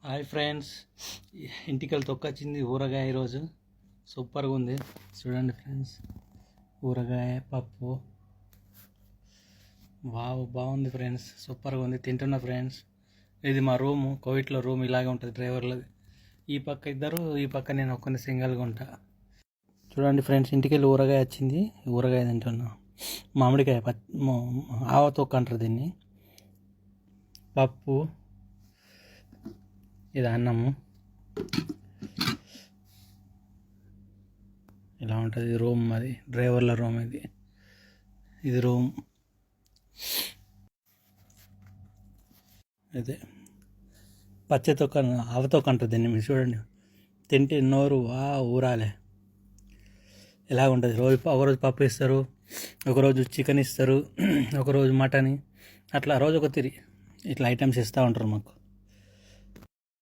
Hi friends, ఇంటికి తొక్కొచ్చింది ఊరగాయ ఈరోజు. సూపర్గా ఉంది చూడండి ఫ్రెండ్స్. ఊరగాయ పప్పు బాగుంది ఫ్రెండ్స్, సూపర్గా ఉంది. తింటున్నా ఫ్రెండ్స్. ఇది మా రూము, కోవిట్లో రూమ్ ఇలాగే ఉంటుంది డ్రైవర్లది. ఈ పక్క ఇద్దరు, ఈ పక్క నేను ఒక్కని సింగిల్గా ఉంటా. చూడండి ఫ్రెండ్స్, ఇంటికి వెళ్ళి ఊరగాయ వచ్చింది. ఊరగాయ తింటున్నా. మామిడికాయ ఆవ తొక్క అంటారు దీన్ని. పప్పు, ఇది అన్నము. ఇలా ఉంటుంది రూమ్. అది డ్రైవర్ల రూమ్. ఇది రూమ్. అదే పచ్చతొక్క, ఆవతొక్క అంటుంది దీన్ని. మీరు చూడండి, తింటే నోరు ఊరాలే. ఎలా ఉంటుంది. ఒకరోజు పప్పు ఇస్తారు, ఒకరోజు చికెన్ ఇస్తారు, ఒకరోజు మటన్, అట్లా రోజు ఒక తిరి ఇట్లా ఐటమ్స్ ఇస్తూ ఉంటారు మాకు.